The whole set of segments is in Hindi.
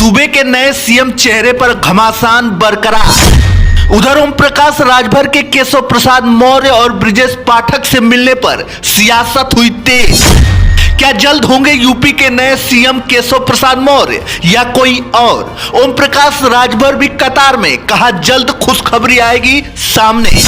सूबे के नए सीएम चेहरे पर घमासान बरकरार। उधर ओम प्रकाश राजभर के केशव प्रसाद मौर्य और ब्रिजेश पाठक से मिलने पर सियासत हुई तेज। क्या जल्द होंगे यूपी के नए सीएम केशव प्रसाद मौर्य या कोई और? ओम प्रकाश राजभर भी कतार में, कहा जल्द खुशखबरी आएगी सामने।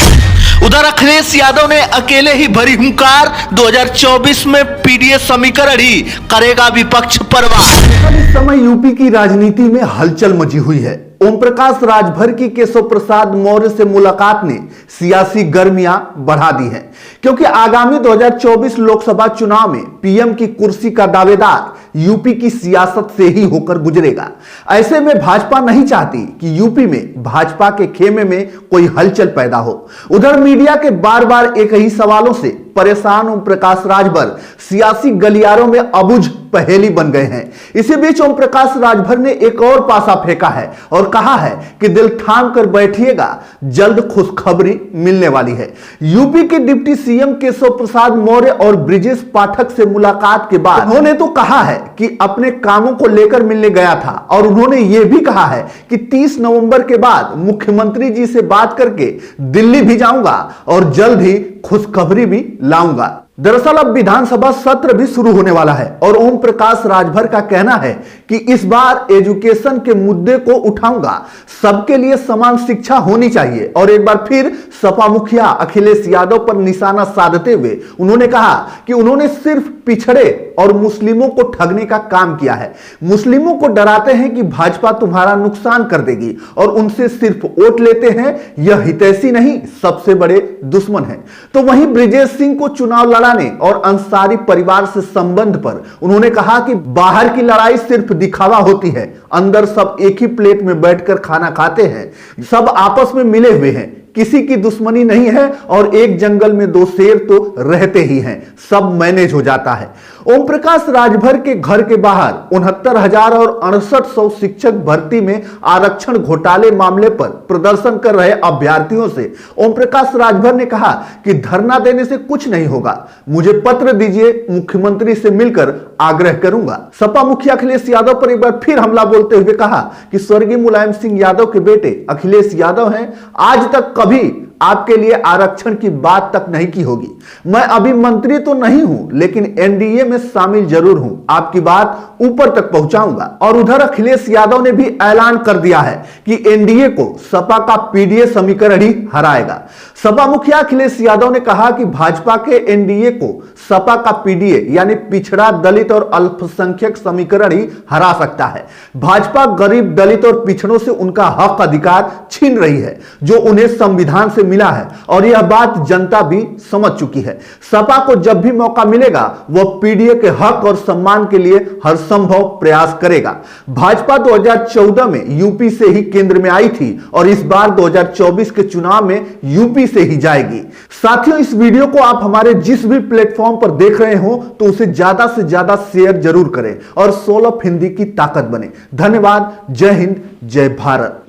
उधर अखिलेश यादव ने अकेले ही भरी हुंकार, 2024 में पीडीए समीकरण ही करेगा विपक्ष परवाह। इस समय यूपी की राजनीति में हलचल मची हुई है। ओम प्रकाश राजभर की केशव प्रसाद मौर्य से मुलाकात ने सियासी गर्मियां बढ़ा दी हैं, क्योंकि आगामी 2024 लोकसभा चुनाव में पीएम की कुर्सी का दावेदार यूपी की सियासत से ही होकर गुजरेगा। ऐसे में भाजपा नहीं चाहती कि यूपी में भाजपा के खेमे में कोई हलचल पैदा हो। उधर मीडिया के बार बार एक ही सवालों से परेशान ओम प्रकाश राजभर सियासी गलियारों में अबुझ पहेली बन गए हैं। इसी बीच ओम प्रकाश राजभर ने एक और पासा फेंका है और कहा है कि दिल थाम कर बैठिएगा, जल्द खुशखबरी मिलने वाली है। यूपी के डिप्टी सीएम केशव प्रसाद मौर्य और ब्रिजेश पाठक से मुलाकात के बाद उन्होंने तो कहा है कि अपने कामों को लेकर मिलने गया था, और उन्होंने यह भी कहा है कि 30 नवंबर के बाद मुख्यमंत्री जी से बात करके दिल्ली भी जाऊंगा और जल्द ही खुशखबरी भी लाऊंगा। दरअसल अब विधानसभा सत्र भी शुरू होने वाला है और ओम प्रकाश राजभर का कहना है कि इस बार एजुकेशन के मुद्दे को उठाऊंगा, सबके लिए समान शिक्षा होनी चाहिए। और एक बार फिर सपा मुखिया अखिलेश यादव पर निशाना साधते हुए उन्होंने कहा कि उन्होंने सिर्फ पिछड़े और मुस्लिमों को ठगने का काम किया है। मुस्लिमों को डराते हैं कि भाजपा तुम्हारा नुकसान कर देगी और उनसे सिर्फ वोट लेते हैं, यह हितैषी नहीं सबसे बड़े दुश्मन है। तो वहीं ब्रिजेश सिंह को चुनाव लड़ाने और अंसारी परिवार से संबंध पर उन्होंने कहा कि बाहर की लड़ाई सिर्फ दिखावा होती है, अंदर सब एक ही प्लेट में बैठकर खाना खाते हैं, सब आपस में मिले हुए हैं, किसी की दुश्मनी नहीं है और एक जंगल में दो शेर तो रहते ही हैं, सब मैनेज हो जाता है। ओम प्रकाश राजभर के घर के बाहर 69,000 और 6800 शिक्षक भर्ती में आरक्षण घोटाले मामले पर प्रदर्शन कर रहे अभ्यर्थियों से ओम प्रकाश राजभर ने कहा कि धरना देने से कुछ नहीं होगा, मुझे पत्र दीजिए, मुख्यमंत्री से मिलकर आग्रह करूंगा। सपा मुखिया अखिलेश यादव पर एक बार फिर हमला बोलते हुए कहा कि स्वर्गीय मुलायम सिंह यादव के बेटे अखिलेश यादव हैं, आज तक कभी आपके लिए आरक्षण की बात तक नहीं की होगी। मैं अभी मंत्री तो नहीं हूं, लेकिन एनडीए में शामिल जरूर हूं, आपकी बात ऊपर तक पहुंचाऊंगा। और उधर अखिलेश यादव ने भी ऐलान कर दिया है कि एनडीए को सपा का पीडीए समीकरण ही हराएगा। सपा मुखिया अखिलेश यादव ने कहा कि भाजपा के एनडीए को सपा का पीडीए यानी पिछड़ा, दलित और अल्पसंख्यक समीकरण ही हरा सकता है। भाजपा गरीब, दलित और पिछड़ों से उनका हक अधिकार छीन रही है, जो उन्हें संविधान से मिला है, और यह बात जनता भी समझ चुकी है। सपा को जब भी मौका मिलेगा वह पीडीए के हक और सम्मान के लिए हर संभव प्रयास करेगा। भाजपा 2014 में यूपी से ही केंद्र में आई थी और इस बार 2024 के चुनाव में यूपी से ही जाएगी। साथियों, इस वीडियो को आप हमारे जिस भी प्लेटफॉर्म पर देख रहे हो तो उसे ज्यादा से ज्यादा शेयर जरूर करें और 16 हिंदी की ताकत बने। धन्यवाद। जय हिंद, जय भारत।